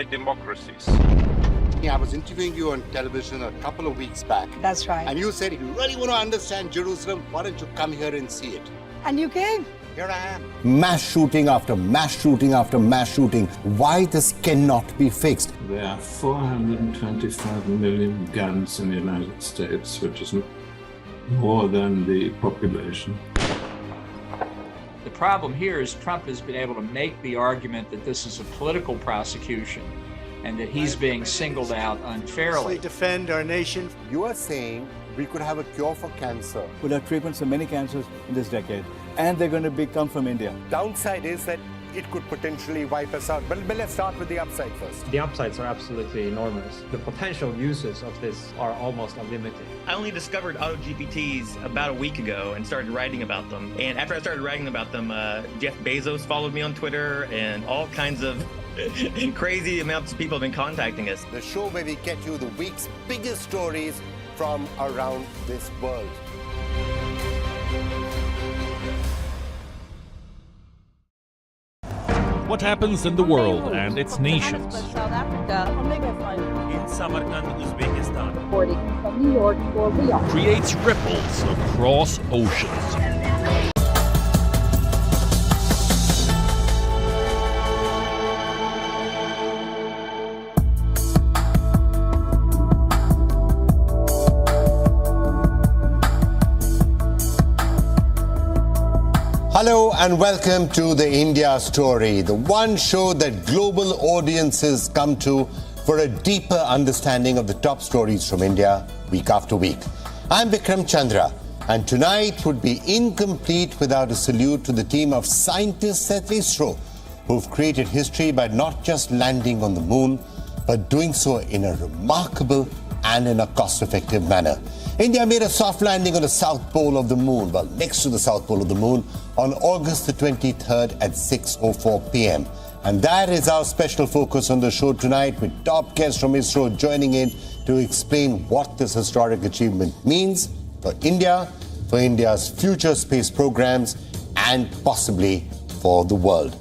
by democracies. I was interviewing you on television a couple of weeks back. That's right. And you said, if you really want to understand Jerusalem, why don't you come here and see it? And you came. Here I am. Mass shooting after mass shooting after mass shooting. Why this cannot be fixed? There are 425 million guns in the United States, which is more than the population. The problem here is Trump has been able to make the argument that this is a political prosecution and that he's being singled out unfairly. Defend our nation. You are saying we could have a cure for cancer. We'll have treatments for many cancers in this decade. And they're going to come from India. Downside is that it could potentially wipe us out. But let's start with the upside first. The upsides are absolutely enormous. The potential uses of this are almost unlimited. I only discovered AutoGPTs about a week ago and started writing about them. And after I started writing about them, Jeff Bezos followed me on Twitter and all kinds of crazy amounts of people have been contacting us. The show where we get you the week's biggest stories from around this world. What happens in the world and its nations? South Africa, in Samarkand, Uzbekistan, from New York for Riyadh, creates ripples across oceans. Hello and welcome to the India Story, the one show that global audiences come to for a deeper understanding of the top stories from India week after week. I'm Vikram Chandra, and tonight would be incomplete without a salute to the team of scientists at ISRO who've created history by not just landing on the moon, but doing so in a remarkable and in a cost-effective manner. India made a soft landing on the south pole of the moon, well, next to the south pole of the moon, on August the 23rd at 6:04 p.m. And that is our special focus on the show tonight, with top guests from ISRO joining in to explain what this historic achievement means for India, for India's future space programs, and possibly for the world.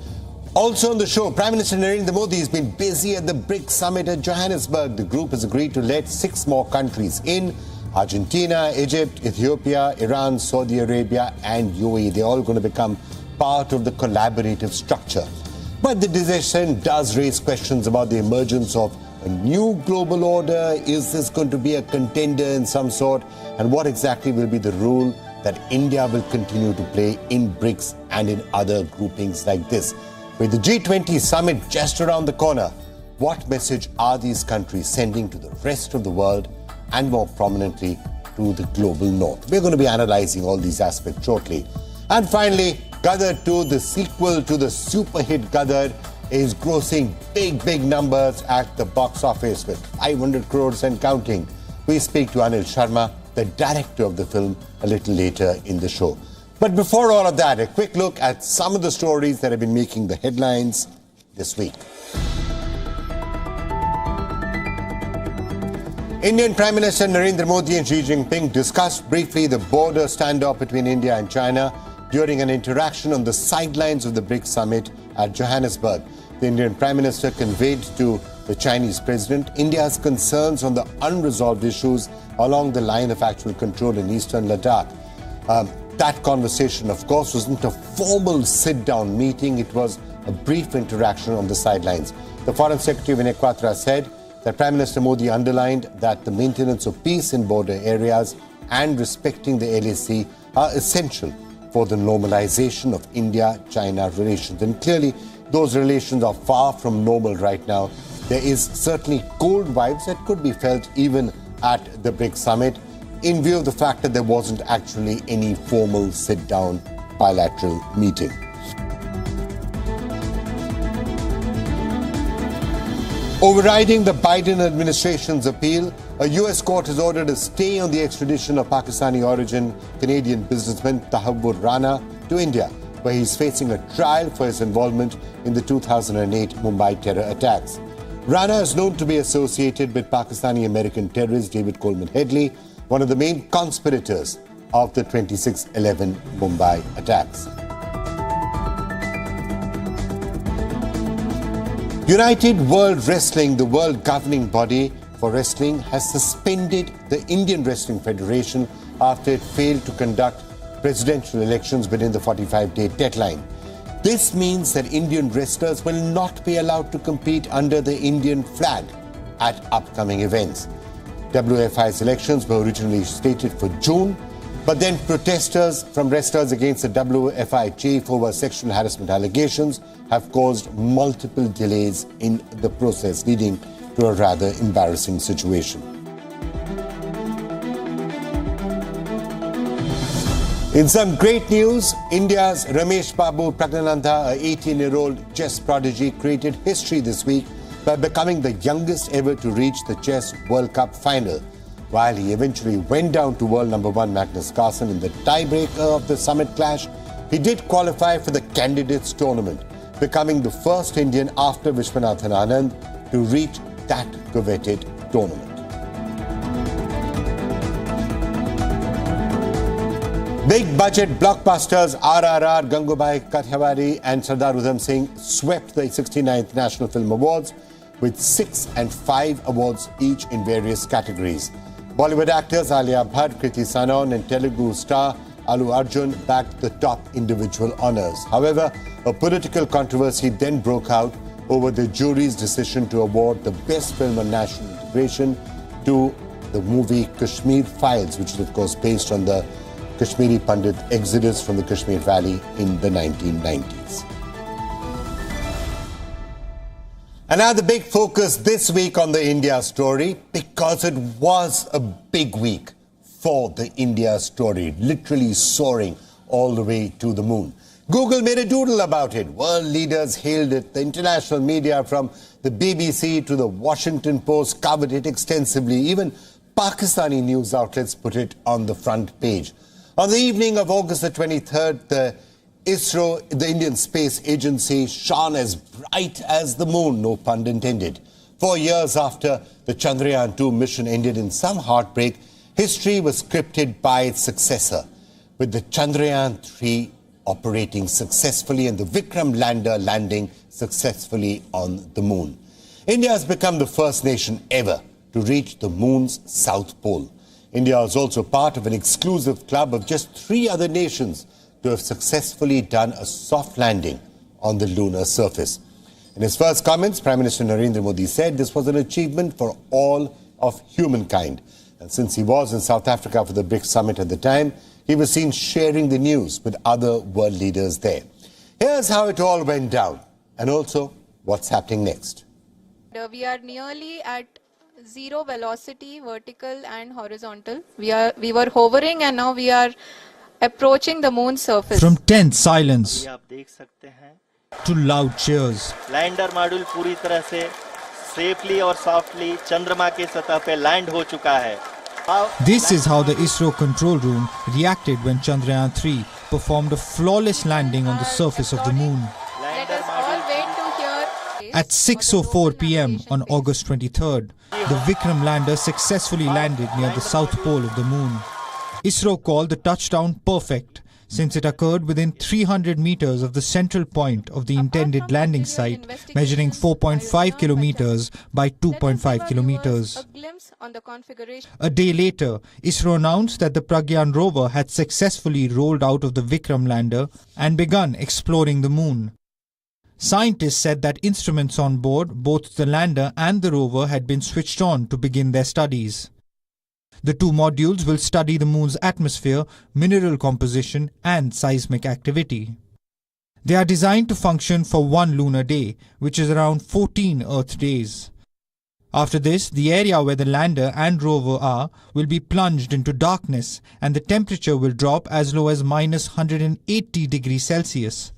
Also on the show, Prime Minister Narendra Modi has been busy at the BRICS summit at Johannesburg. The group has agreed to let 6 more countries in: Argentina, Egypt, Ethiopia, Iran, Saudi Arabia, and UAE. They're all going to become part of the collaborative structure. But the decision does raise questions about the emergence of a new global order. Is this going to be a contender in some sort? And what exactly will be the role that India will continue to play in BRICS and in other groupings like this? With the G20 summit just around the corner, what message are these countries sending to the rest of the world, and more prominently to the global north? We're going to be analysing all these aspects shortly. And finally, Gadar 2, the sequel to the super hit Gadar, is grossing big numbers at the box office with 500 crores and counting. We speak to Anil Sharma, the director of the film, a little later in the show. But before all of that, a quick look at some of the stories that have been making the headlines this week. Indian Prime Minister Narendra Modi and Xi Jinping discussed briefly the border standoff between India and China during an interaction on the sidelines of the BRICS summit at Johannesburg. The Indian Prime Minister conveyed to the Chinese President India's concerns on the unresolved issues along the line of actual control in eastern Ladakh. That conversation, of course, wasn't a formal sit-down meeting. It was a brief interaction on the sidelines. The Foreign Secretary Vinay Quatra said that Prime Minister Modi underlined that the maintenance of peace in border areas and respecting the LAC are essential for the normalization of India-China relations. And clearly, those relations are far from normal right now. There is certainly cold vibes that could be felt even at the BRICS summit, in view of the fact that there wasn't actually any formal sit-down bilateral meeting. Overriding the Biden administration's appeal, a U.S. court has ordered a stay on the extradition of Pakistani origin Canadian businessman Tahabur Rana to India, where he's facing a trial for his involvement in the 2008 Mumbai terror attacks. Rana is known to be associated with Pakistani-American terrorist David Coleman Headley, one of the main conspirators of the 26/11 Mumbai attacks. United World Wrestling, the world governing body for wrestling, has suspended the Indian Wrestling Federation after it failed to conduct presidential elections within the 45-day deadline. This means that Indian wrestlers will not be allowed to compete under the Indian flag at upcoming events. WFI's elections were originally slated for June, but then protesters from wrestlers against the WFI chief over sexual harassment allegations have caused multiple delays in the process, leading to a rather embarrassing situation. In some great news, India's Ramesh Babu Pragnananda, a 18-year-old chess prodigy, created history this week by becoming the youngest ever to reach the Chess World Cup final. While he eventually went down to world number one Magnus Carlsen in the tiebreaker of the summit clash, he did qualify for the candidates tournament, becoming the first Indian after Vishwanathan Anand to reach that coveted tournament. Big budget blockbusters RRR, Gangubai Kathiawadi and Sardar Udham Singh swept the 69th National Film Awards with 6 and 5 awards each in various categories. Bollywood actors Alia Bhatt, Kriti Sanon and Telugu star Allu Arjun backed the top individual honours. However, a political controversy then broke out over the jury's decision to award the best film on national integration to the movie Kashmir Files, which is of course based on the Kashmiri Pandit exodus from the Kashmir Valley in the 1990s. And now the big focus this week on the India story, because it was a big week for the India story, literally soaring all the way to the moon. Google made a doodle about it. World leaders hailed it. The international media from the BBC to the Washington Post covered it extensively. Even Pakistani news outlets put it on the front page. On the evening of August the 23rd, the ISRO, the Indian Space Agency, shone as bright as the moon, no pun intended. 4 years after the Chandrayaan 2 mission ended in some heartbreak, history was scripted by its successor, with the Chandrayaan 3 operating successfully and the Vikram lander landing successfully on the moon. India has become the first nation ever to reach the moon's south pole. India is also part of an exclusive club of just 3 other nations to have successfully done a soft landing on the lunar surface. In his first comments, Prime Minister Narendra Modi said this was an achievement for all of humankind. And since he was in South Africa for the BRICS summit at the time, he was seen sharing the news with other world leaders there. Here's how it all went down, and also what's happening next. We are nearly at zero velocity, vertical and horizontal. We were hovering and now we are approaching the moon's surface. From tense silence to loud cheers. Lander module पूरी तरह से safely और softly चंद्रमा के सतह पे land हो चुका है. This is how the ISRO control room reacted when Chandrayaan 3 performed a flawless landing on the surface of the moon. Let us all wait to hear. At 6:04 p.m. on August 23rd, the Vikram lander successfully landed near the south pole of the moon. ISRO called the touchdown perfect, since it occurred within 300 meters of the central point of the intended landing site, measuring 4.5 kilometers by 2.5 kilometers. A day later, ISRO announced that the Pragyan rover had successfully rolled out of the Vikram lander and begun exploring the moon. Scientists said that instruments on board both the lander and the rover had been switched on to begin their studies. The 2 modules will study the moon's atmosphere, mineral composition and seismic activity. They are designed to function for 1 lunar day, which is around 14 Earth days. After this, the area where the lander and rover are will be plunged into darkness and the temperature will drop as low as -180 degrees Celsius.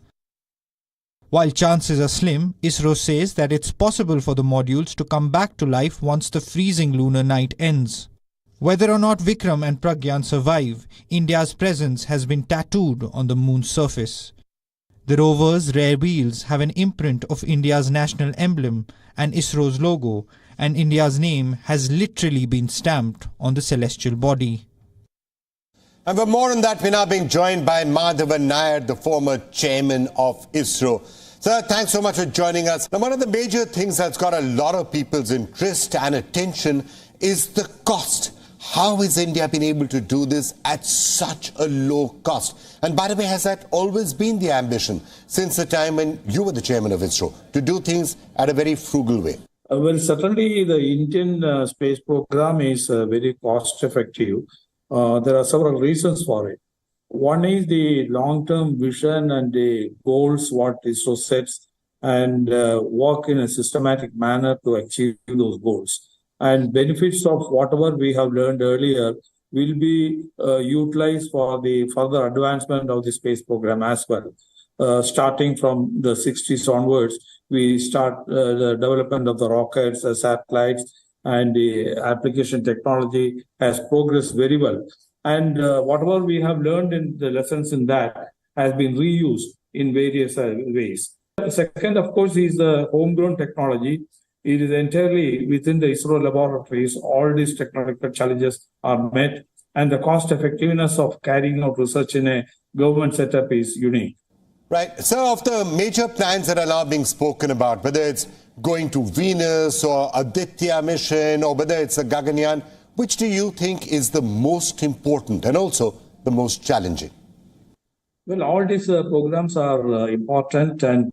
While chances are slim, ISRO says that it's possible for the modules to come back to life once the freezing lunar night ends. Whether or not Vikram and Pragyan survive, India's presence has been tattooed on the moon's surface. The rover's rear wheels have an imprint of India's national emblem and ISRO's logo, and India's name has literally been stamped on the celestial body. And for more on that, we're now being joined by Madhavan Nair, the former chairman of ISRO. Sir, thanks so much for joining us. Now, one of the major things that's got a lot of people's interest and attention is the cost. How has India been able to do this at such a low cost? And by the way, has that always been the ambition since the time when you were the chairman of ISRO, to do things at a very frugal way? Well, certainly the Indian space program is very cost effective. There are several reasons for it. One is the long-term vision and the goals what ISRO sets and work in a systematic manner to achieve those goals. And benefits of whatever we have learned earlier will be utilized for the further advancement of the space program as well. Starting from the 60s onwards, we start the development of the rockets, the satellites, and the application technology has progressed very well. And whatever we have learned in the lessons in that has been reused in various ways. The second, of course, is the homegrown technology. It is entirely within the ISRO laboratories. All these technological challenges are met, and the cost effectiveness of carrying out research in a government setup is unique. Right. So, of the major plans that are now being spoken about, whether it's going to Venus or Aditya mission or whether it's a Gaganyaan, which do you think is the most important and also the most challenging? Well, all these programs are important and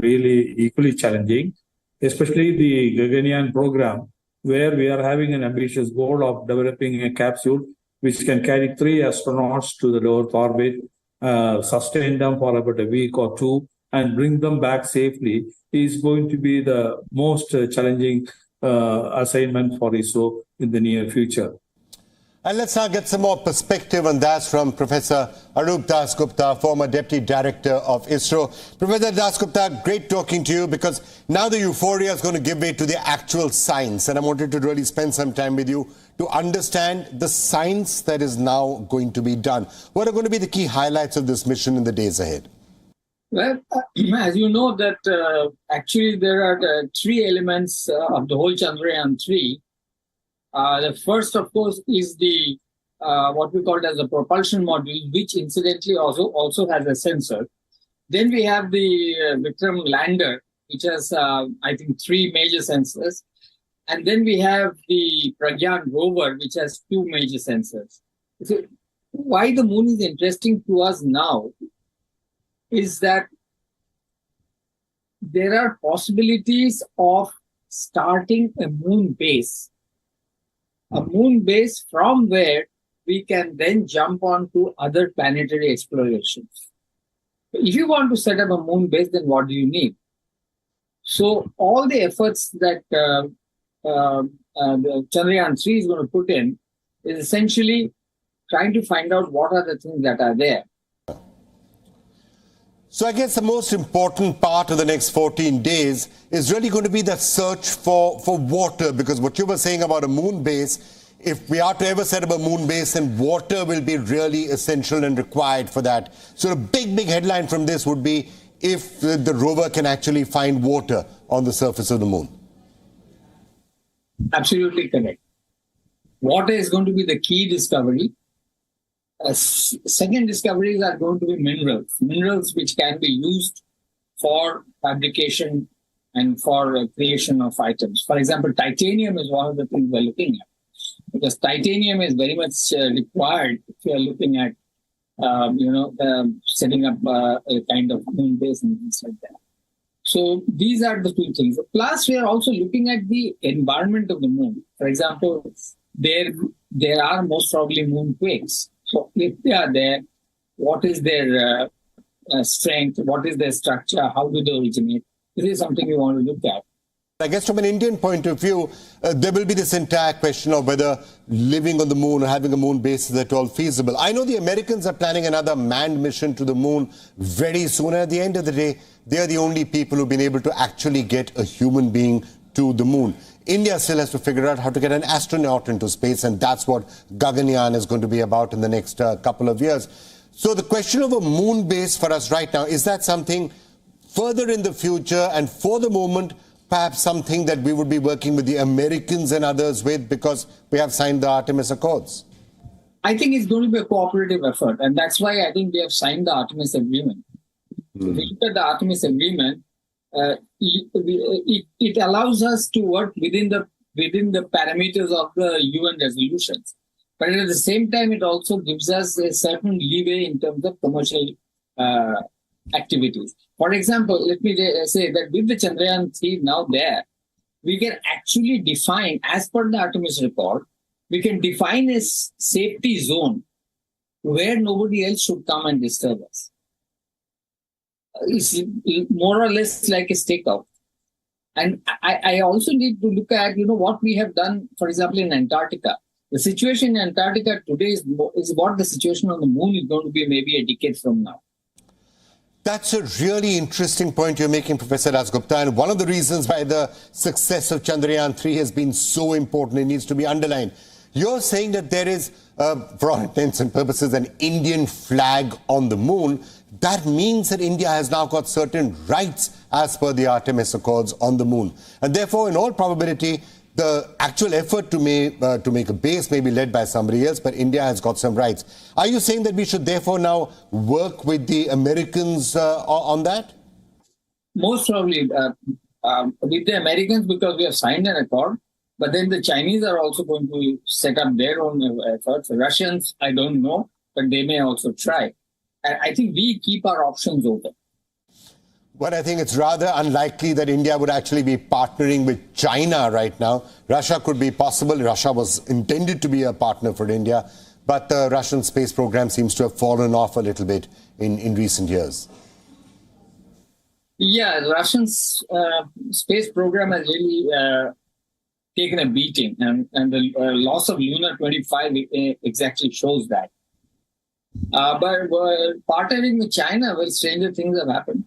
really equally challenging, especially the Gaganyaan program, where we are having an ambitious goal of developing a capsule which can carry 3 astronauts to the low Earth orbit, sustain them for about a week or two, and bring them back safely, is going to be the most challenging assignment for ISRO in the near future. And let's now get some more perspective on that from Professor Arup Dasgupta, former Deputy Director of ISRO. Professor Dasgupta, great talking to you, because now the euphoria is going to give way to the actual science. And I wanted to really spend some time with you to understand the science that is now going to be done. What are going to be the key highlights of this mission in the days ahead? Well, as you know that actually there are 3 elements of the whole Chandrayaan-3. The first, of course, is the what we call as the propulsion module, which incidentally also has a sensor. Then we have the Vikram lander, which has, I think, 3 major sensors. And then we have the Pragyan rover, which has 2 major sensors. So why the moon is interesting to us now is that there are possibilities of starting a moon base. A moon base from where we can then jump on to other planetary explorations. If you want to set up a moon base, then what do you need? So all the efforts that the Chandrayaan-3 is going to put in is essentially trying to find out what are the things that are there. So I guess the most important part of the next 14 days is really going to be that search for water, because what you were saying about a moon base, if we are to ever set up a moon base, then water will be really essential and required for that. So the big headline from this would be if the rover can actually find water on the surface of the moon. Absolutely correct. Water is going to be the key discovery. Second discoveries are going to be minerals which can be used for fabrication and for creation of items. For example, titanium is one of the things we're looking at, because titanium is very much required if you are looking at, setting up a kind of moon base and things like that. So these are the 2 things. Plus, we are also looking at the environment of the moon. For example, there are most probably moonquakes. So if they are there, what is their strength? What is their structure? How do they originate? This is something we want to look at. I guess from an Indian point of view, there will be this entire question of whether living on the moon or having a moon base is at all feasible. I know the Americans are planning another manned mission to the moon very soon. And at the end of the day, they are the only people who've been able to actually get a human being to the moon. India still has to figure out how to get an astronaut into space, and that's what Gaganyaan is going to be about in the next couple of years. So the question of a moon base for us right now, is that something further in the future, and for the moment, perhaps something that we would be working with the Americans and others with, because we have signed the Artemis Accords? I think it's going to be a cooperative effort, and that's why I think we have signed the Artemis Agreement. If you look at the Artemis Agreement, it allows us to work within the parameters of the UN resolutions. But at the same time, it also gives us a certain leeway in terms of commercial activities. For example, let me say that with the Chandrayaan 3 now there, we can actually define, as per the Artemis report, we can define a safety zone where nobody else should come and disturb us. It's more or less like a stakeout. And I also need to look at, what we have done, for example, in Antarctica. The situation in Antarctica today is what the situation on the moon is going to be maybe a decade from now. That's a really interesting point you're making, Professor Dasgupta, and one of the reasons why the success of Chandrayaan 3 has been so important, it needs to be underlined. You're saying that there is, for all intents and purposes, an Indian flag on the moon. That means that India has now got certain rights as per the Artemis Accords on the moon. And therefore, in all probability, the actual effort to make a base may be led by somebody else, but India has got some rights. Are you saying that we should therefore now work with the Americans on that? Most probably with the Americans, because we have signed an accord, but then the Chinese are also going to set up their own efforts. The Russians, I don't know, but they may also try. And I think we keep our options open. But I think it's rather unlikely that India would actually be partnering with China right now. Russia could be possible. Russia was intended to be a partner for India, but the Russian space program seems to have fallen off a little bit in recent years. Yeah, the Russian space program has really taken a beating, and the loss of Luna 25 exactly shows that. But partnering with China, well, stranger things have happened.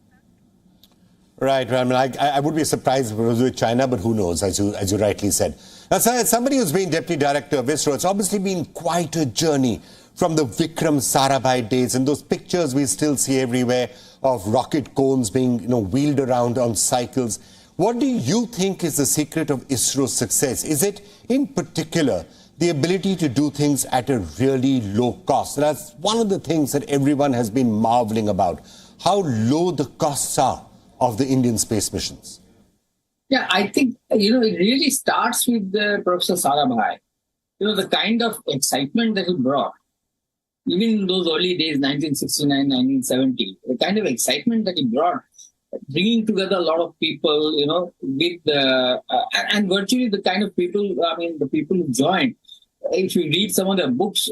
Right. I mean, I would be surprised if it was with China, but who knows, as you rightly said. Now, as somebody who's been Deputy Director of ISRO, it's obviously been quite a journey from the Vikram Sarabhai days, and those pictures we still see everywhere of rocket cones being wheeled around on cycles. What do you think is the secret of ISRO's success? Is it, in particular, the ability to do things at a really low cost? That's one of the things that everyone has been marveling about, how low the costs are of the Indian space missions. Yeah, I think, it really starts with Professor Sarabhai. The kind of excitement that he brought, even in those early days, 1969, 1970, the kind of excitement that he brought, bringing together a lot of people, with and virtually the kind of people, the people who joined. If you read some of their books,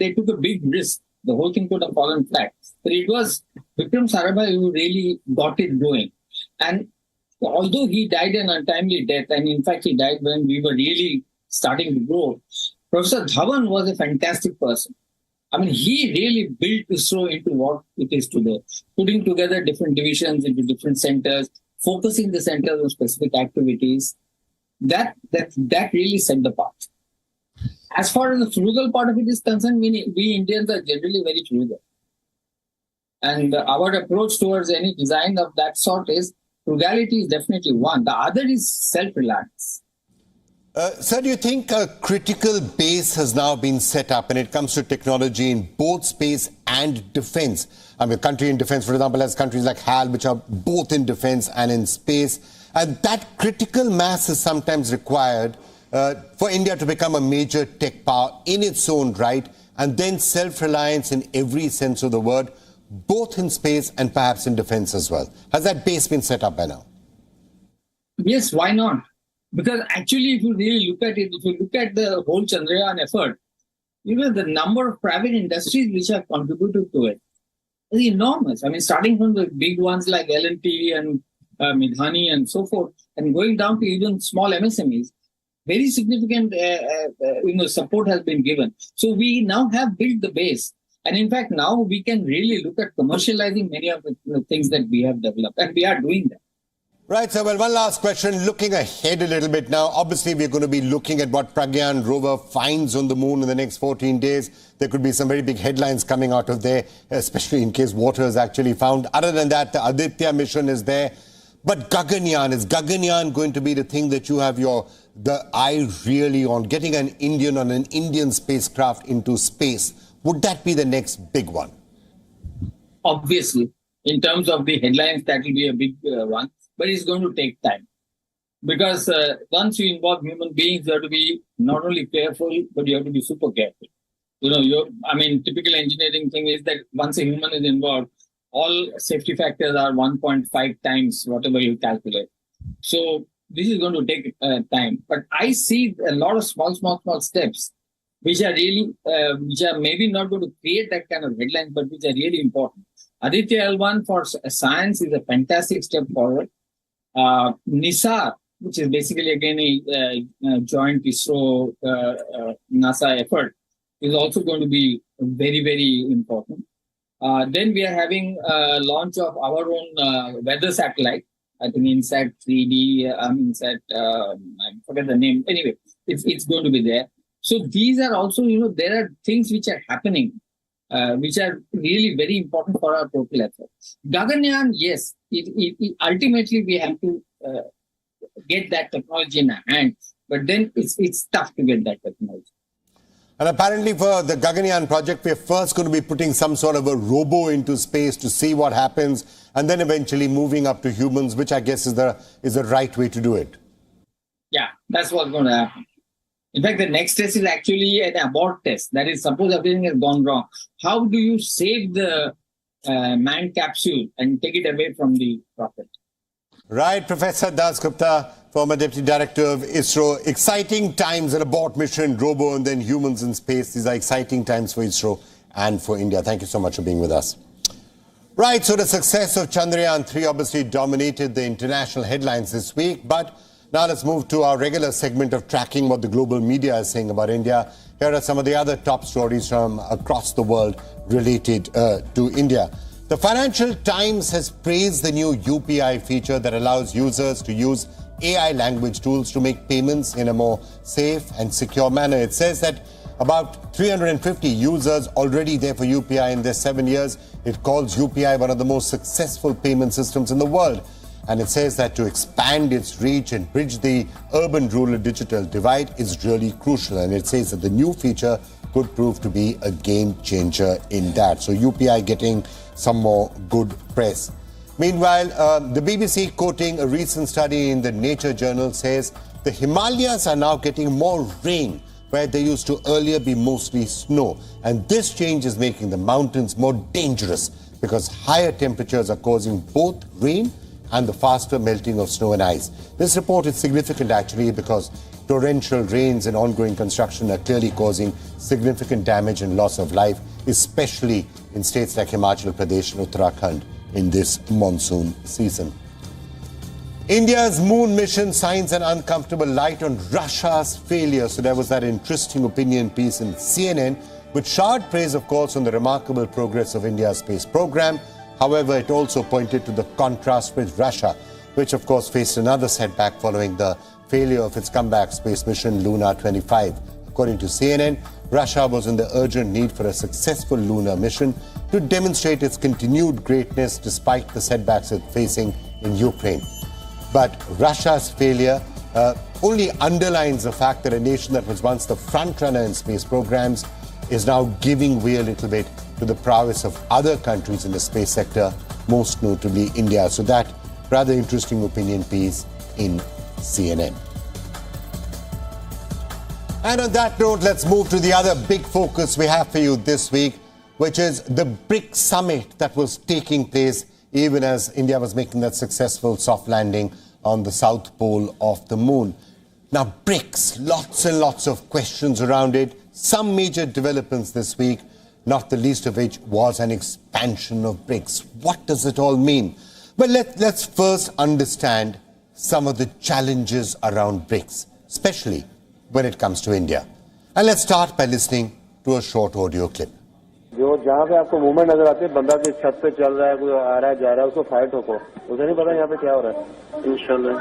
they took a big risk. The whole thing could have fallen flat. But it was Vikram Sarabhai who really got it going. And although he died an untimely death, and in fact he died when we were really starting to grow, Professor Dhawan was a fantastic person. He really built ISRO into what it is today, putting together different divisions into different centers, focusing the centers on specific activities. That really set the path. As far as the frugal part of it is concerned, we Indians are generally very frugal. And our approach towards any design of that sort is frugality is definitely one. The other is self-reliance. Sir, do you think a critical base has now been set up when it comes to technology in both space and defense? A country in defense, for example, has countries like HAL, which are both in defense and in space. And that critical mass is sometimes required for India to become a major tech power in its own right, and then self-reliance in every sense of the word, both in space and perhaps in defense as well. Has that base been set up by now? Yes, why not? Because actually, if you really look at it, if you look at the whole Chandrayaan effort, the number of private industries which have contributed to it is enormous. Starting from the big ones like L&T and Midhani and so forth, and going down to even small MSMEs, very significant support has been given. So we now have built the base. And in fact, now we can really look at commercializing many of the things that we have developed. And we are doing that. Right, so well, one last question. Looking ahead a little bit now, obviously we're going to be looking at what Pragyan rover finds on the moon in the next 14 days. There could be some very big headlines coming out of there, especially in case water is actually found. Other than that, the Aditya mission is there. But Gaganyaan, is Gaganyaan going to be the thing that you have the eye really on, getting an Indian spacecraft into space? Would that be the next big one? Obviously. In terms of the headlines, that will be a big one, but it's going to take time. Because once you involve human beings, you have to be not only careful, but you have to be super careful. Typical engineering thing is that once a human is involved, all safety factors are 1.5 times whatever you calculate. So this is going to take time. But I see a lot of small steps, which are maybe not going to create that kind of headline, but which are really important. Aditya L1 for science is a fantastic step forward. NISAR, which is basically again a joint ISRO NASA effort, is also going to be very, very important. Then we are having a launch of our own weather satellite. I think INSAT 3D, I forget the name. Anyway, it's going to be there. So these are also, there are things which are happening, which are really very important for our total effort. Gaganyaan, yes, ultimately we have to get that technology in our hand, but then it's tough to get that technology. And apparently for the Gaganyaan project, we're first going to be putting some sort of a robo into space to see what happens, and then eventually moving up to humans, which I guess is the right way to do it. Yeah, that's what's going to happen. In fact, the next test is actually an abort test. That is, suppose everything has gone wrong. How do you save the manned capsule and take it away from the rocket? Right, Professor Dasgupta, former Deputy Director of ISRO. Exciting times, an abort mission, robo, and then humans in space. These are exciting times for ISRO and for India. Thank you so much for being with us. Right, so the success of Chandrayaan 3 obviously dominated the international headlines this week. But now let's move to our regular segment of tracking what the global media is saying about India. Here are some of the other top stories from across the world related to India. The Financial Times has praised the new UPI feature that allows users to use AI language tools to make payments in a more safe and secure manner. It says that about 350 users already there for UPI in their 7 years. It calls UPI one of the most successful payment systems in the world. And it says that to expand its reach and bridge the urban-rural digital divide is really crucial. And it says that the new feature could prove to be a game changer in that. So UPI getting some more good press. Meanwhile, the BBC, quoting a recent study in the Nature journal, says the Himalayas are now getting more rain where they used to earlier be mostly snow. And this change is making the mountains more dangerous because higher temperatures are causing both rain and the faster melting of snow and ice. This report is significant actually because torrential rains and ongoing construction are clearly causing significant damage and loss of life, especially in states like Himachal Pradesh and Uttarakhand in this monsoon season. India's moon mission shines an uncomfortable light on Russia's failure. So there was that interesting opinion piece in CNN, which showered praise, of course, on the remarkable progress of India's space program. However, it also pointed to the contrast with Russia, which, of course, faced another setback following the failure of its comeback space mission Luna 25. According to CNN, Russia was in the urgent need for a successful lunar mission to demonstrate its continued greatness despite the setbacks it's facing in Ukraine. But Russia's failure only underlines the fact that a nation that was once the frontrunner in space programs is now giving way a little bit to the prowess of other countries in the space sector, most notably India. So that rather interesting opinion piece in CNN. And on that note, let's move to the other big focus we have for you this week, which is the BRICS summit that was taking place even as India was making that successful soft landing on the south pole of the moon. Now, BRICS, lots and lots of questions around it, some major developments this week, not the least of which was an expansion of BRICS. What does it all mean? Well, let's first understand some of the challenges around BRICS, especially when it comes to India. And let's start by listening to a short audio clip. जो जहाँ पे आपको movement नजर आती है, बंदा जिस छत पे चल रहा है, कोई आ रहा है जा रहा है, उसको फाइट ठोको, उसे नहीं पता यहाँ पे क्या हो रहा है। इंशाल्लाह।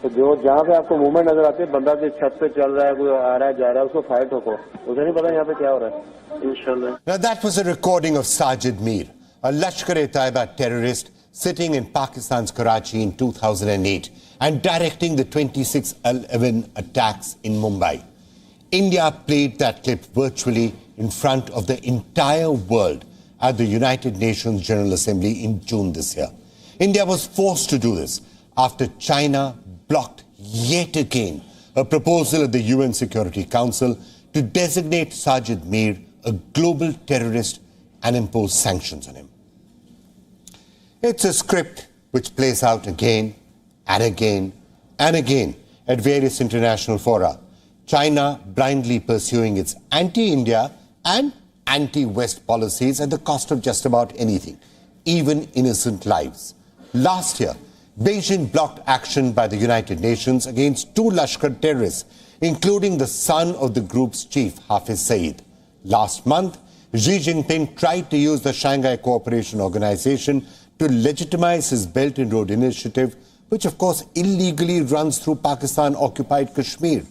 तो जो जहाँ पे आपको मूवमेंट नजर आती है, बंदा जिस छत पे चल रहा है, कोई आ रहा है जा रहा है, उसको फाइट ठोको, उसे नहीं पता यहाँ पे क्या हो रहा है। इंशाल्लाह। Now that was a recording of Sajid Mir, a Lashkar-e-Taiba terrorist sitting in Pakistan's Karachi in 2008 and directing the 26/11 attacks in Mumbai. India played that clip virtually in front of the entire world at the United Nations General Assembly in June this year. India was forced to do this after China blocked yet again a proposal at the UN Security Council to designate Sajid Mir a global terrorist and impose sanctions on him. It's a script which plays out again and again and again at various international fora. China blindly pursuing its anti-India and anti-West policies at the cost of just about anything, even innocent lives. Last year, Beijing blocked action by the United Nations against 2 Lashkar terrorists, including the son of the group's chief, Hafiz Saeed. Last month, Xi Jinping tried to use the Shanghai Cooperation Organization to legitimize his Belt and Road Initiative, which of course illegally runs through Pakistan-occupied Kashmir.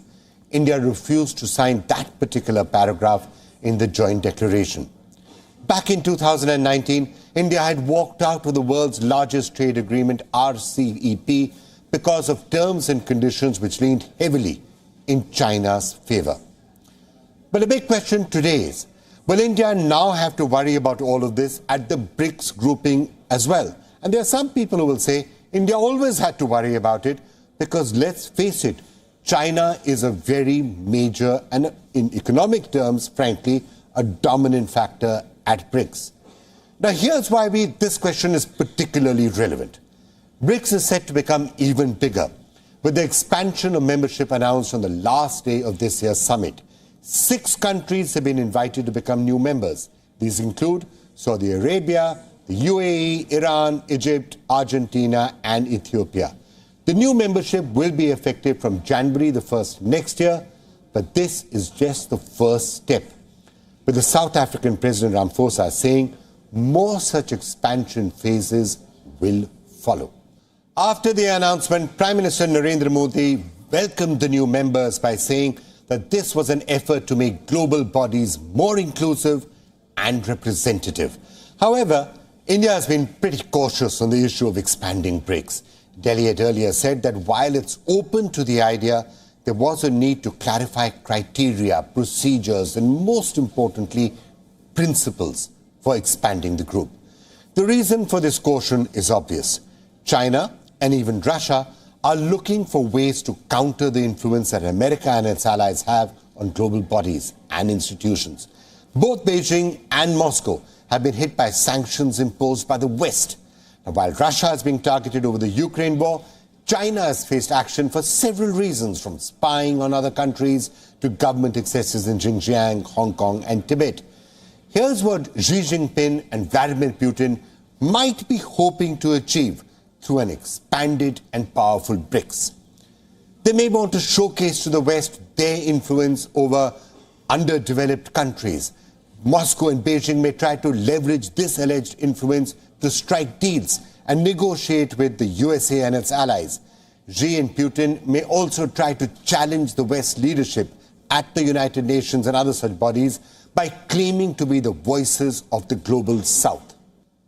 India refused to sign that particular paragraph in the joint declaration. Back in 2019, India had walked out of the world's largest trade agreement, RCEP, because of terms and conditions which leaned heavily in China's favor. But the big question today is, will India now have to worry about all of this at the BRICS grouping as well? And there are some people who will say India always had to worry about it because, let's face it, China is a very major and, in economic terms, frankly, a dominant factor at BRICS. Now, here's why this question is particularly relevant. BRICS is set to become even bigger, with the expansion of membership announced on the last day of this year's summit. 6 countries have been invited to become new members. These include Saudi Arabia, the UAE, Iran, Egypt, Argentina, and Ethiopia. The new membership will be effective from January the 1st next year, but this is just the first step, with the South African President Ramaphosa saying more such expansion phases will follow. After the announcement, Prime Minister Narendra Modi welcomed the new members by saying that this was an effort to make global bodies more inclusive and representative. However, India has been pretty cautious on the issue of expanding BRICS. Delhi had earlier said that while it's open to the idea, there was a need to clarify criteria, procedures, and most importantly, principles for expanding the group. The reason for this caution is obvious. China and even Russia are looking for ways to counter the influence that America and its allies have on global bodies and institutions. Both Beijing and Moscow have been hit by sanctions imposed by the West. Now, while Russia is being targeted over the Ukraine war, China has faced action for several reasons, from spying on other countries to government excesses in Xinjiang, Hong Kong, and Tibet. Here's what Xi Jinping and Vladimir Putin might be hoping to achieve through an expanded and powerful BRICS. They may want to showcase to the West their influence over underdeveloped countries. Moscow and Beijing may try to leverage this alleged influence to strike deals and negotiate with the USA and its allies. Xi and Putin may also try to challenge the West's leadership at the United Nations and other such bodies by claiming to be the voices of the global South.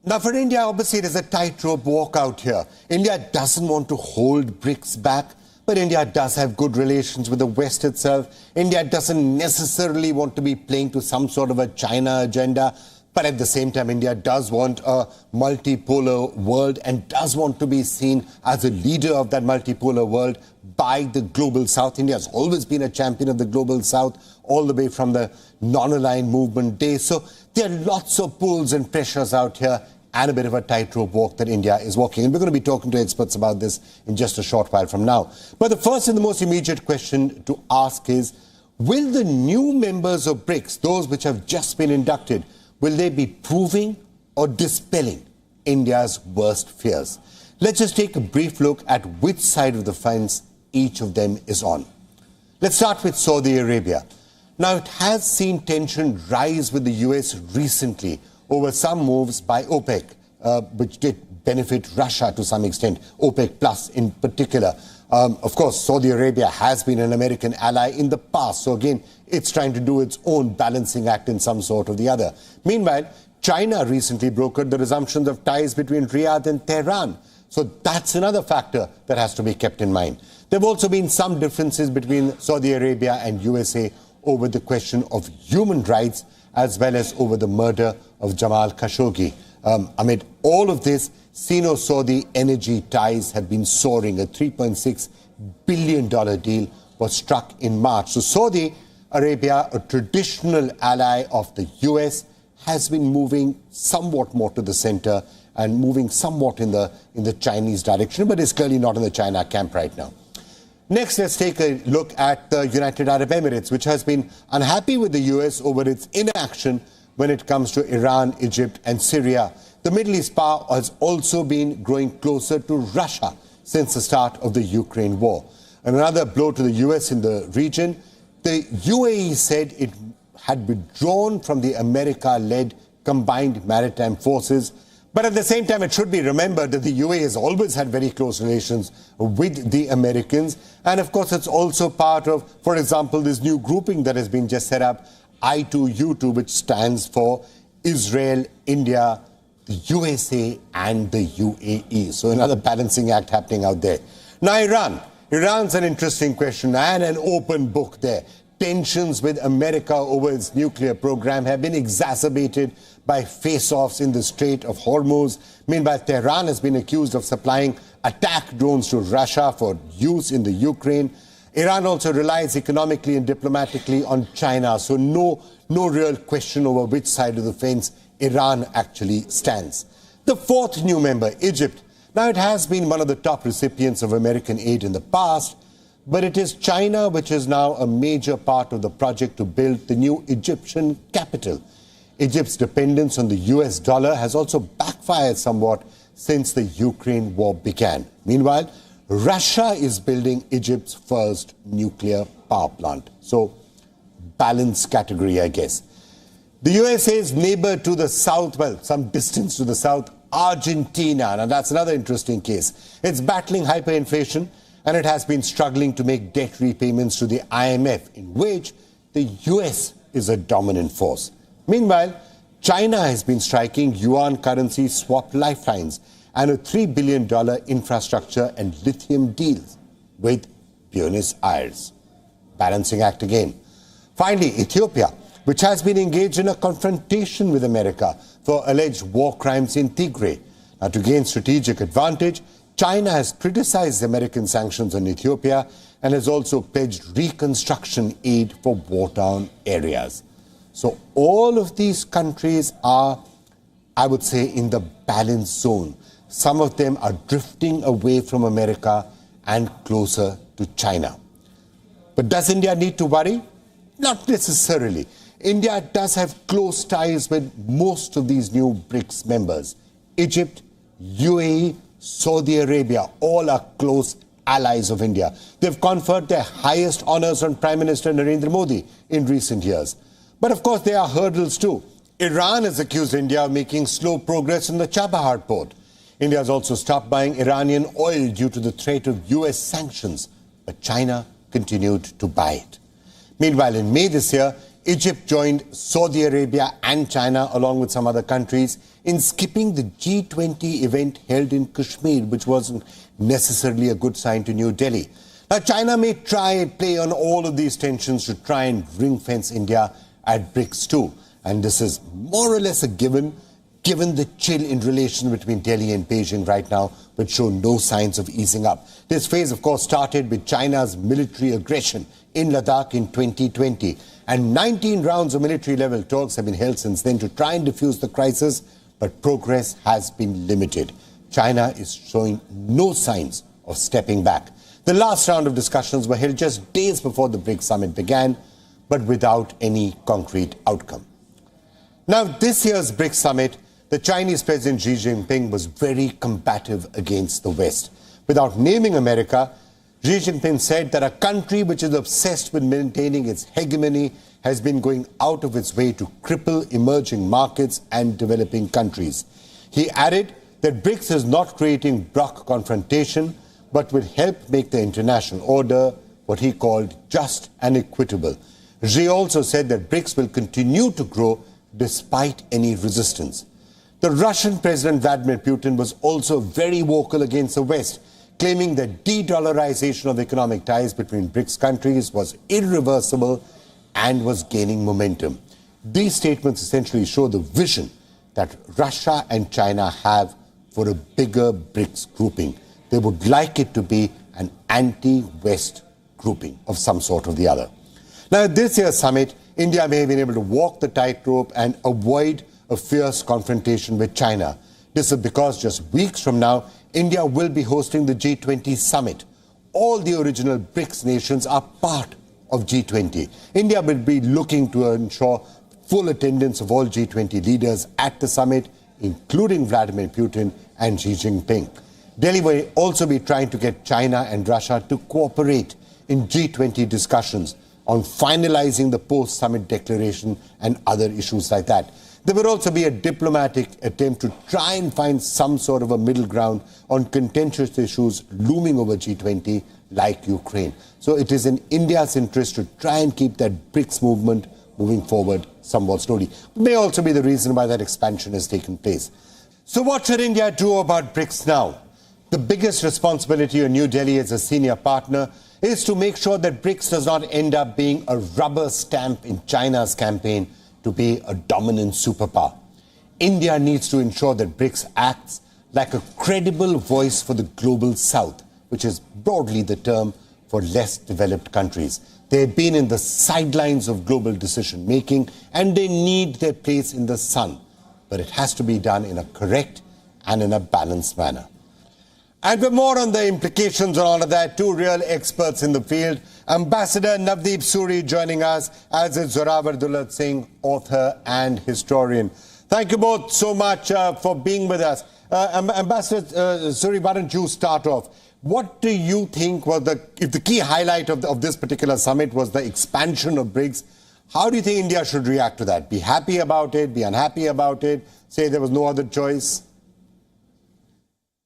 Now, for India, obviously, there's a tightrope walk out here. India doesn't want to hold BRICS back, but India does have good relations with the West itself. India doesn't necessarily want to be playing to some sort of a China agenda, but at the same time, India does want a multipolar world and does want to be seen as a leader of that multipolar world by the global South. India has always been a champion of the global South, all the way from the non-aligned movement days. So there are lots of pulls and pressures out here, and a bit of a tightrope walk that India is walking. And we're going to be talking to experts about this in just a short while from now. But the first and the most immediate question to ask is, will the new members of BRICS, those which have just been inducted, will they be proving or dispelling India's worst fears? Let's just take a brief look at which side of the fence each of them is on. Let's start with Saudi Arabia. Now, it has seen tension rise with the US recently over some moves by OPEC, which did benefit Russia to some extent, OPEC Plus in particular. Of course, Saudi Arabia has been an American ally in the past. So again, it's trying to do its own balancing act in some sort or the other. Meanwhile, China recently brokered the resumption of ties between Riyadh and Tehran. So that's another factor that has to be kept in mind. There have also been some differences between Saudi Arabia and USA over the question of human rights as well as over the murder of Jamal Khashoggi. Amid all of this, Sino-Saudi energy ties have been soaring. A $3.6 billion deal was struck in March. So Saudi Arabia, a traditional ally of the US, has been moving somewhat more to the center and moving somewhat in the Chinese direction, but is clearly not in the China camp right now. Next, let's take a look at the United Arab Emirates, which has been unhappy with the US over its inaction when it comes to Iran, Egypt and Syria. The Middle East power has also been growing closer to Russia since the start of the Ukraine war. And another blow to the US in the region, the UAE said it had withdrawn from the America-led combined maritime forces. But at the same time, it should be remembered that the UAE has always had very close relations with the Americans. And of course, it's also part of, for example, this new grouping that has been just set up, I2U2, which stands for Israel, India, the USA and the UAE. So another balancing act happening out there. Now, Iran's an interesting question and an open book there. Tensions with America over its nuclear program have been exacerbated by face-offs in the Strait of Hormuz. Meanwhile, Tehran has been accused of supplying attack drones to Russia for use in the Ukraine. Iran also relies economically and diplomatically on China, so no real question over which side of the fence Iran actually stands. The fourth new member, Egypt. Now, it has been one of the top recipients of American aid in the past, but it is China which is now a major part of the project to build the new Egyptian capital. Egypt's dependence on the US dollar has also backfired somewhat since the Ukraine war began. Meanwhile, Russia is building Egypt's first nuclear power plant. So, balanced category, I guess. The USA's neighbor to the south, well, some distance to the south, Argentina. Now, that's another interesting case. It's battling hyperinflation, and it has been struggling to make debt repayments to the IMF, in which the US is a dominant force. Meanwhile, China has been striking yuan currency swap lifelines and a $3 billion infrastructure and lithium deal with Buenos Aires. Balancing act again. Finally, Ethiopia, which has been engaged in a confrontation with America for alleged war crimes in Tigray. Now, to gain strategic advantage, China has criticized American sanctions on Ethiopia and has also pledged reconstruction aid for war-torn areas. So all of these countries are, I would say, in the balance zone. Some of them are drifting away from America and closer to China. But does India need to worry? Not necessarily. India does have close ties with most of these new BRICS members. Egypt, UAE, Saudi Arabia, all are close allies of India. They've conferred their highest honors on Prime Minister Narendra Modi in recent years. But of course, there are hurdles too. Iran has accused India of making slow progress in the Chabahar port. India has also stopped buying Iranian oil due to the threat of US sanctions, but China continued to buy it. Meanwhile, in May this year, Egypt joined Saudi Arabia and China, along with some other countries, in skipping the G20 event held in Kashmir, which wasn't necessarily a good sign to New Delhi. Now, China may try and play on all of these tensions to try and ring-fence India at BRICS too. And this is more or less a given the chill in relation between Delhi and Beijing right now, which show no signs of easing up. This phase, of course, started with China's military aggression in Ladakh in 2020. And 19 rounds of military-level talks have been held since then to try and defuse the crisis, but progress has been limited. China is showing no signs of stepping back. The last round of discussions were held just days before the BRICS summit began, but without any concrete outcome. Now, this year's BRICS summit, the Chinese President Xi Jinping was very combative against the West. Without naming America, Xi Jinping said that a country which is obsessed with maintaining its hegemony has been going out of its way to cripple emerging markets and developing countries. He added that BRICS is not creating bloc confrontation, but will help make the international order what he called just and equitable. Xi also said that BRICS will continue to grow despite any resistance. The Russian President Vladimir Putin was also very vocal against the West, claiming that de-dollarization of economic ties between BRICS countries was irreversible and was gaining momentum. These statements essentially show the vision that Russia and China have for a bigger BRICS grouping. They would like it to be an anti-West grouping of some sort or the other. Now, at this year's summit, India may have been able to walk the tightrope and avoid a fierce confrontation with China. This is because just weeks from now, India will be hosting the G20 summit. All the original BRICS nations are part of G20. India will be looking to ensure full attendance of all G20 leaders at the summit, including Vladimir Putin and Xi Jinping. Delhi will also be trying to get China and Russia to cooperate in G20 discussions on finalizing the post-summit declaration and other issues like that. There will also be a diplomatic attempt to try and find some sort of a middle ground on contentious issues looming over G20 like Ukraine. So it is in India's interest to try and keep that BRICS movement moving forward somewhat slowly. It may also be the reason why that expansion has taken place. So what should India do about BRICS now? The biggest responsibility of New Delhi as a senior partner is to make sure that BRICS does not end up being a rubber stamp in China's campaign to be a dominant superpower. India needs to ensure that BRICS acts like a credible voice for the global south, which is broadly the term for less developed countries. They have been in the sidelines of global decision making and they need their place in the sun. But it has to be done in a correct and in a balanced manner. And for more on the implications of all of that, two real experts in the field. Ambassador Navdeep Suri joining us, as is Zorawar Dulat Singh, author and historian. Thank you both so much for being with us. Ambassador Suri, why don't you start off? What do you think was if the key highlight of this particular summit was the expansion of BRICS? How do you think India should react to that? Be happy about it, be unhappy about it, say there was no other choice?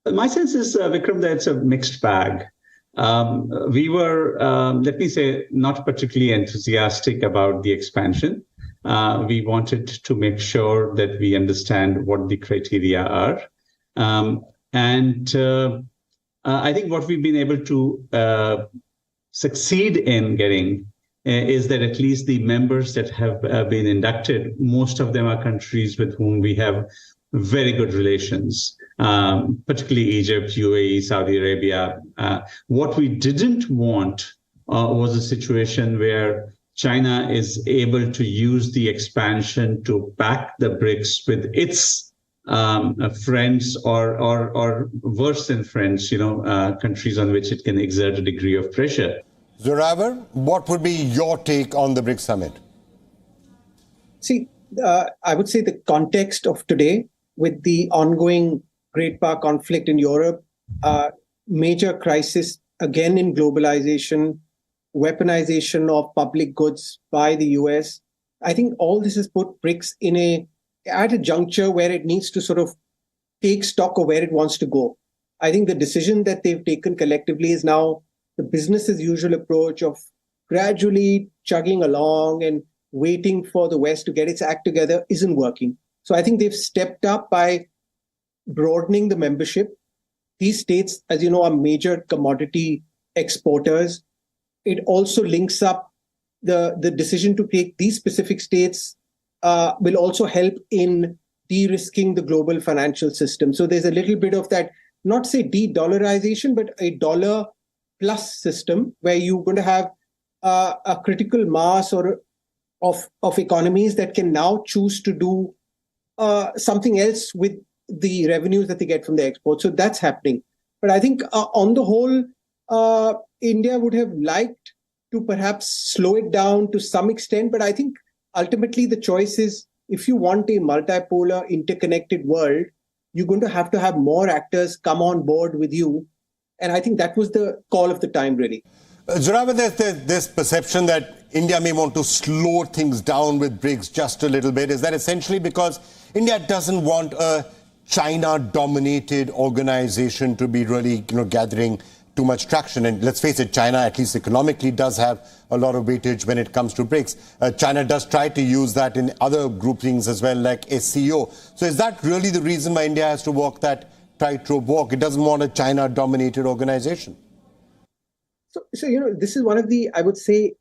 My sense is, Vikram, that it's a mixed bag. We were, let me say, not particularly enthusiastic about the expansion. We wanted to make sure that we understand what the criteria are. I think what we've been able to succeed in getting is that at least the members that have been inducted, most of them are countries with whom we have very good relations, particularly Egypt, UAE, Saudi Arabia. What we didn't want was a situation where China is able to use the expansion to back the BRICS with its friends or worse than friends, countries on which it can exert a degree of pressure. Zorawar, what would be your take on the BRICS summit? See, I would say the context of today with the ongoing Great Power conflict in Europe, major crisis again in globalization, weaponization of public goods by the US. I think all this has put BRICS at a juncture where it needs to sort of take stock of where it wants to go. I think the decision that they've taken collectively is now the business as usual approach of gradually chugging along and waiting for the West to get its act together isn't working. So I think they've stepped up by broadening the membership. These states, as you know, are major commodity exporters. It also links up the decision to take these specific states will also help in de-risking the global financial system. So there's a little bit of that, not say de-dollarization, but a dollar plus system where you're going to have a critical mass of economies that can now choose to do something else with the revenues that they get from the export. So that's happening. But I think on the whole, India would have liked to perhaps slow it down to some extent. But I think ultimately the choice is, if you want a multipolar, interconnected world, you're going to have more actors come on board with you. And I think that was the call of the time, really. Zorawar, there's this perception that India may want to slow things down with BRICS just a little bit. Is that essentially because India doesn't want a China-dominated organization to be really, gathering too much traction? And let's face it, China, at least economically, does have a lot of weightage when it comes to BRICS. China does try to use that in other groupings as well, like SCO. So is that really the reason why India has to walk that tightrope walk? It doesn't want a China-dominated organization. So this is one of the, I would say,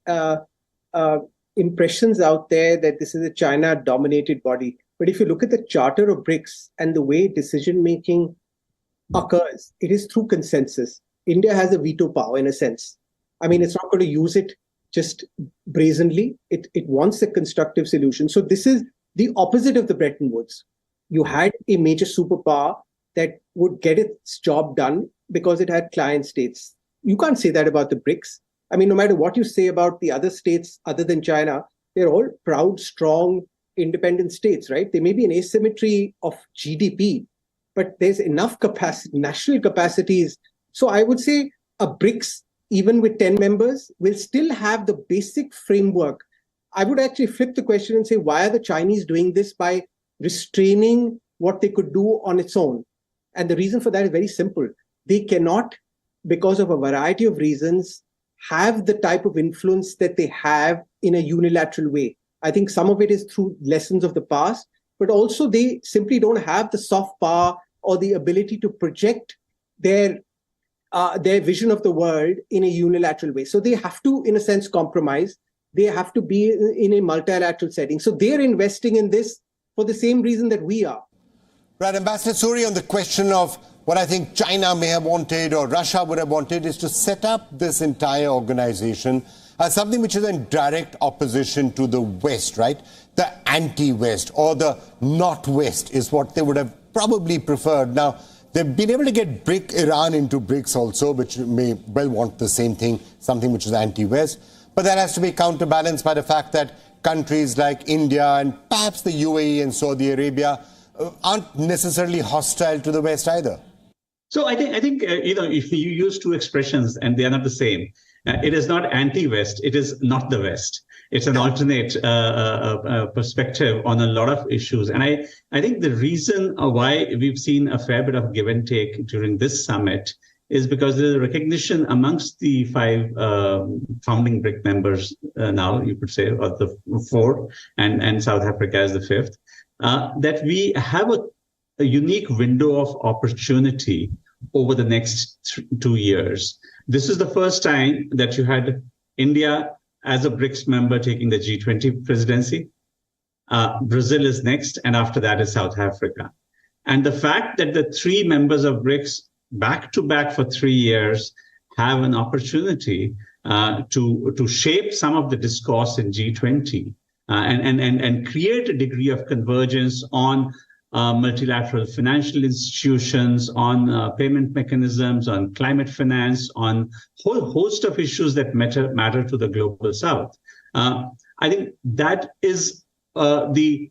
impressions out there that this is a China-dominated body. But if you look at the charter of BRICS and the way decision-making occurs, it is through consensus. India has a veto power in a sense. I mean, it's not going to use it just brazenly. It wants a constructive solution. So this is the opposite of the Bretton Woods. You had a major superpower that would get its job done because it had client states. You can't say that about the BRICS. I mean, no matter what you say about the other states other than China, they're all proud, strong, independent states, right? There may be an asymmetry of GDP, but there's enough capacity, national capacities. So I would say a BRICS, even with 10 members, will still have the basic framework. I would actually flip the question and say, why are the Chinese doing this by restraining what they could do on its own? And the reason for that is very simple. They cannot, because of a variety of reasons, have the type of influence that they have in a unilateral way. I think some of it is through lessons of the past, but also they simply don't have the soft power or the ability to project their vision of the world in a unilateral way. So they have to, in a sense, compromise. They have to be in a multilateral setting. So they're investing in this for the same reason that we are. Right, Ambassador Suri, on the question of what I think China may have wanted or Russia would have wanted is to set up this entire organization as something which is in direct opposition to the West, right? The anti-West or the not West is what they would have probably preferred. Now, they've been able to get Iran into BRICS also, which may well want the same thing, something which is anti-West. But that has to be counterbalanced by the fact that countries like India and perhaps the UAE and Saudi Arabia aren't necessarily hostile to the West either. So I think if you use two expressions and they are not the same, it is not anti-West, it is not the West. It's an alternate perspective on a lot of issues. And I think the reason why we've seen a fair bit of give and take during this summit is because there's a recognition amongst the five founding BRIC members now, you could say, or the four, and South Africa as the fifth, that we have a unique window of opportunity over the next 2 years. This is the first time that you had India as a BRICS member taking the G20 presidency. Brazil is next, and after that is South Africa. And the fact that the three members of BRICS back to back for 3 years have an opportunity to shape some of the discourse in G20 and create a degree of convergence on multilateral financial institutions, on payment mechanisms, on climate finance, on a whole host of issues that matter to the global South. I think that is the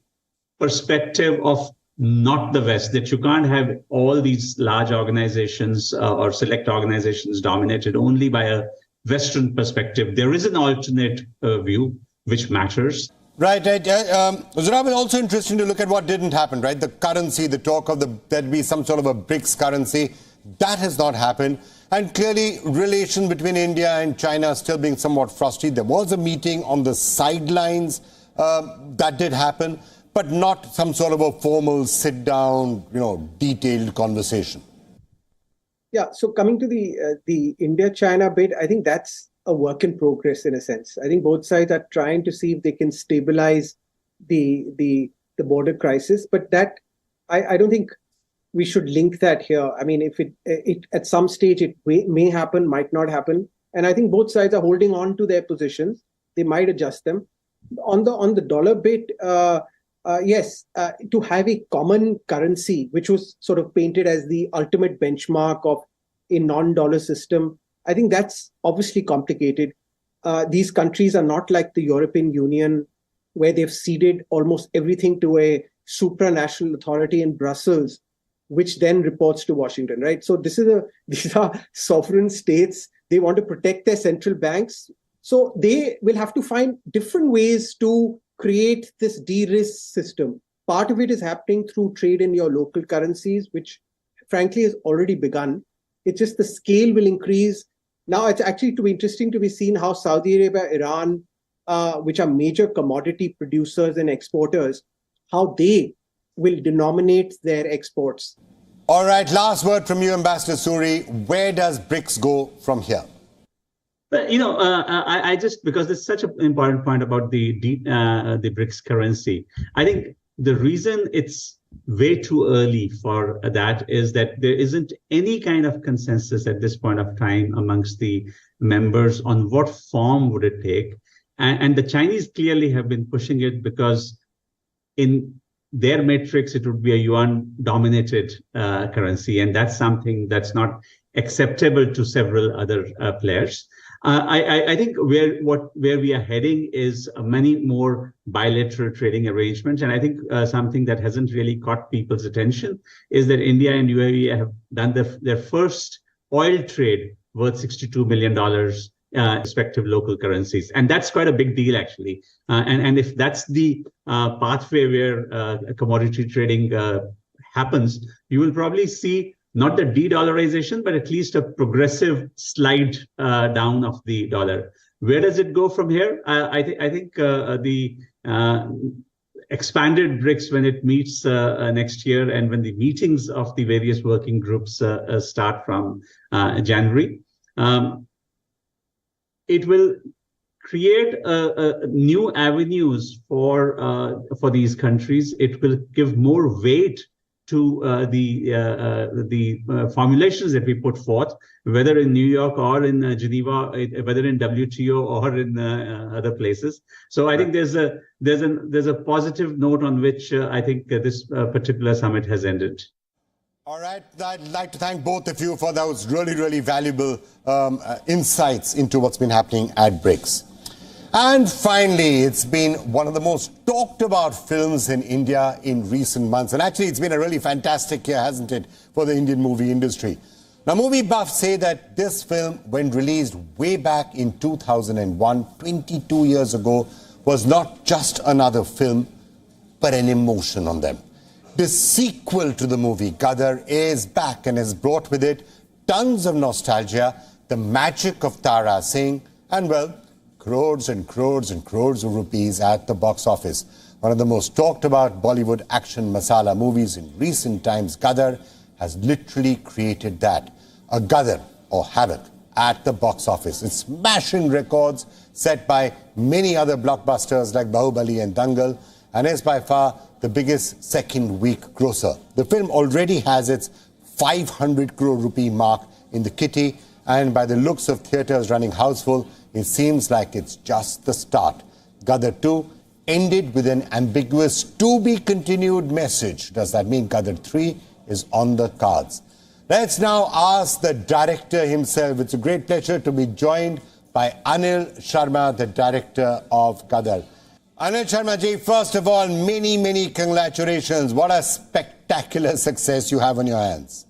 perspective of not the West, that you can't have all these large organizations or select organizations dominated only by a Western perspective. There is an alternate view which matters. Right. Zurab, it's also interesting to look at what didn't happen, right? The currency, the talk of there'd be some sort of a BRICS currency. That has not happened. And clearly, relations between India and China are still being somewhat frosty. There was a meeting on the sidelines that did happen, but not some sort of a formal sit-down, detailed conversation. Yeah, so coming to the India-China bit, I think that's a work in progress in a sense. I think both sides are trying to see if they can stabilize the border crisis, but that I don't think we should link that here. I mean, if it at some stage it may happen, might not happen, and I think both sides are holding on to their positions. They might adjust them. On the dollar bit, yes, to have a common currency, which was sort of painted as the ultimate benchmark of a non-dollar system, I think that's obviously complicated. These countries are not like the European Union, where they've ceded almost everything to a supranational authority in Brussels, which then reports to Washington, right? So these are sovereign states. They want to protect their central banks. So they will have to find different ways to create this de-risk system. Part of it is happening through trade in your local currencies, which frankly has already begun. It's just the scale will increase. Now, it's actually to be interesting to be seen how Saudi Arabia, Iran, which are major commodity producers and exporters, how they will denominate their exports. All right, last word from you, Ambassador Suri. Where does BRICS go from here? But I just, because there's such an important point about the BRICS currency. I think the reason it's way too early for that is that there isn't any kind of consensus at this point of time amongst the members on what form would it take. And the Chinese clearly have been pushing it because in their matrix, it would be a yuan-dominated currency, and that's something that's not acceptable to several other players. I think where we are heading is many more bilateral trading arrangements, and I think something that hasn't really caught people's attention is that India and UAE have done their first oil trade worth $62 million. Respective local currencies, and that's quite a big deal, actually. And if that's the pathway where commodity trading happens, you will probably see not the de-dollarization, but at least a progressive slide down of the dollar. Where does it go from here? I think the expanded BRICS, when it meets next year, and when the meetings of the various working groups start from January. It will create new avenues for these countries. It will give more weight to the formulations that we put forth, whether in New York or in Geneva, whether in WTO or in other places. So I think there's a positive note on which I think this particular summit has ended. All right, I'd like to thank both of you for those really, really valuable insights into what's been happening at BRICS. And finally, it's been one of the most talked about films in India in recent months. And actually, it's been a really fantastic year, hasn't it, for the Indian movie industry. Now, movie buffs say that this film, when released way back in 2001, 22 years ago, was not just another film, but an emotion on them. The sequel to the movie, Gadar, is back and has brought with it tons of nostalgia, the magic of Tara Singh, and, well, crores and crores and crores of rupees at the box office. One of the most talked about Bollywood action masala movies in recent times, Gadar, has literally created that. A Gadar, or havoc, at the box office. It's smashing records set by many other blockbusters like Bahubali and Dangal, and is by far the biggest second-week grosser. The film already has its 500 crore rupee mark in the kitty, and by the looks of theatres running houseful, it seems like it's just the start. Gadar 2 ended with an ambiguous to-be-continued message. Does that mean Gadar 3 is on the cards? Let's now ask the director himself. It's a great pleasure to be joined by Anil Sharma, the director of Gadar. Anil Sharma ji, first of all, many, many congratulations. What a spectacular success you have on your hands.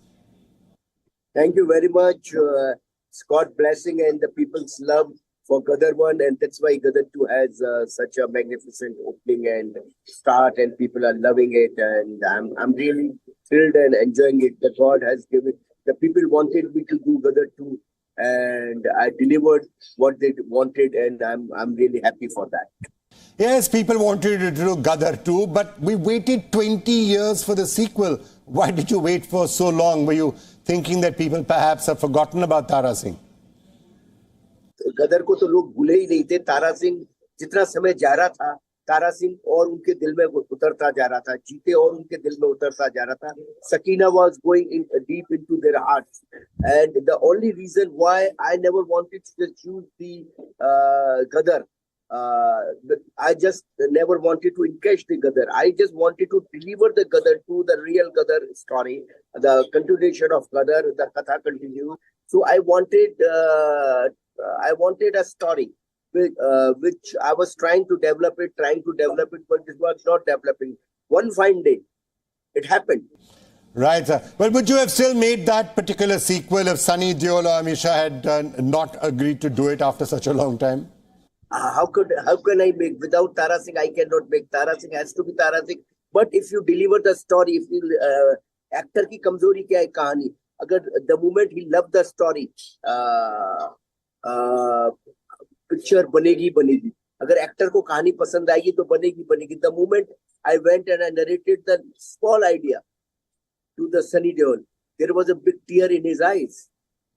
Thank you very much. It's God's blessing and the people's love for Gadar 1, and that's why Gadar 2 has such a magnificent opening and start, and people are loving it, and I'm really thrilled and enjoying it. That God has given. The people wanted me to do Gadar 2, and I delivered what they wanted, and I'm really happy for that. Yes, people wanted to do Gadar 2, but we waited 20 years for the sequel. Why did you wait for so long? Were you thinking that people perhaps have forgotten about Tara Singh? गदर को तो लोग भूले ही नहीं थे. तारा सिंह जितना समय जा रहा था, तारा सिंह और उनके दिल में उतरता जा रहा था, जीते और उनके दिल में उतरता जा रहा था. Sakina was going in deep into their hearts, and the only reason why I never wanted to just choose the Gadar, I just never wanted to encash the Gadar. I just wanted to deliver the Gadar to the real Gadar story, the continuation of Gadar, the Katha continues. So I wanted a story which I was trying to develop it, but it was not developing. One fine day, it happened. Right, sir. Well, would you have still made that particular sequel if Sunny Deol or Amisha had not agreed to do it after such a long time? How can I make without Tara Singh? I cannot make. Tara Singh has to be Tara Singh. But if you deliver the story, if you actor की कमजोरी क्या है कहानी? अगर the moment he loved the story, picture बनेगी. अगर actor को कहानी पसंद आएगी तो बनेगी. The moment I went and I narrated the small idea to the Sunny Deol, there was a big tear in his eyes.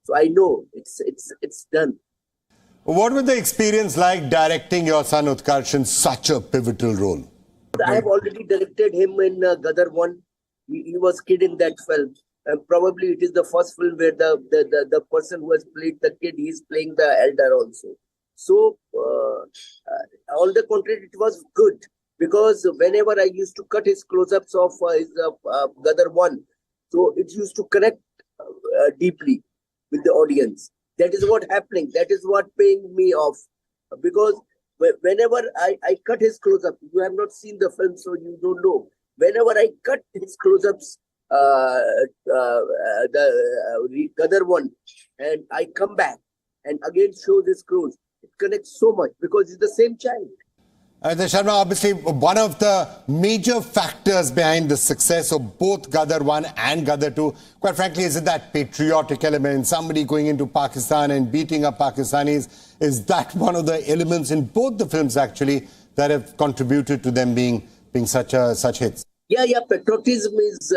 So I know it's done. What was the experience like directing your son Utkarsh in such a pivotal role? I have already directed him in Gadar 1. He was kid in that film. And probably it is the first film where the person who has played the kid, he is playing the elder also. So, on the contrary, it was good. Because whenever I used to cut his close-ups of his Gadar 1, so it used to connect deeply with the audience. That is what happening. That is what paying me off. Because whenever I cut his close-up, you have not seen the film, so you don't know. Whenever I cut his close-ups, the Gadar 1, and I come back and again show this close, it connects so much because it's the same child. Anil Sharma, obviously one of the major factors behind the success of both Gadar 1 and Gadar 2, quite frankly, is it that patriotic element, somebody going into Pakistan and beating up Pakistanis? Is that one of the elements in both the films actually that have contributed to them being such hits? Yeah, patriotism is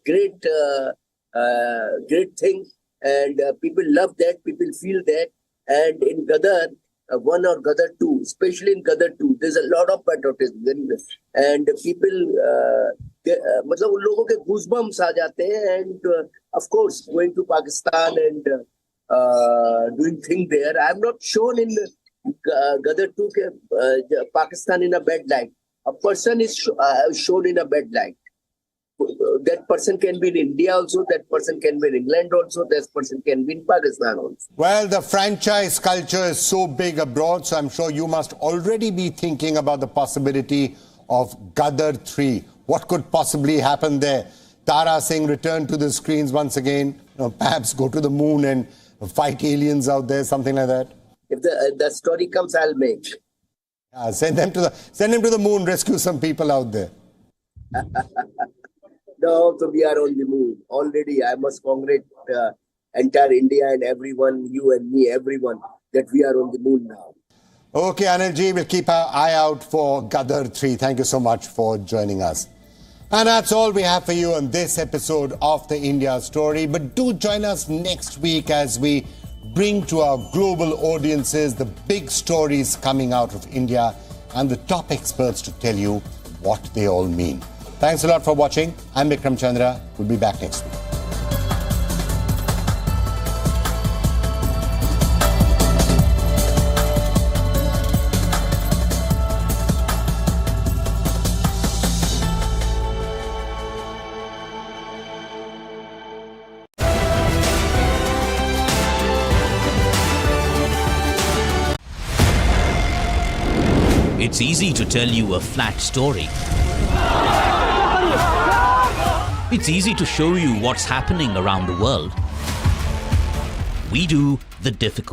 great thing, and people love that, people feel that, and in Gadar 1 or Gadar 2, especially in Gadar 2, there's a lot of patriotism, and people, मतलब उन लोगों के goosebumps आ जाते हैं, and of course going to Pakistan and doing thing there. I'm not shown in Gadar 2 Pakistan in a bad light. A person is shown in a bad light. That person can be in India also, that person can be in England also, that person can be in Pakistan also. Well, the franchise culture is so big abroad, so I'm sure you must already be thinking about the possibility of Gadar 3. What could possibly happen there? Tara Singh return to the screens once again, perhaps go to the moon and fight aliens out there, something like that? If the story comes, I'll make. Send him to the moon, rescue some people out there. No, so we are on the moon. Already, I must congratulate entire India and everyone, you and me, everyone, that we are on the moon now. Okay, Anil ji, we'll keep our eye out for Gadar 3. Thank you so much for joining us. And that's all we have for you on this episode of the India Story. But do join us next week as we bring to our global audiences the big stories coming out of India and the top experts to tell you what they all mean. Thanks a lot for watching. I'm Vikram Chandra. We'll be back next week. It's easy to tell you a flat story. It's easy to show you what's happening around the world. We do the difficult.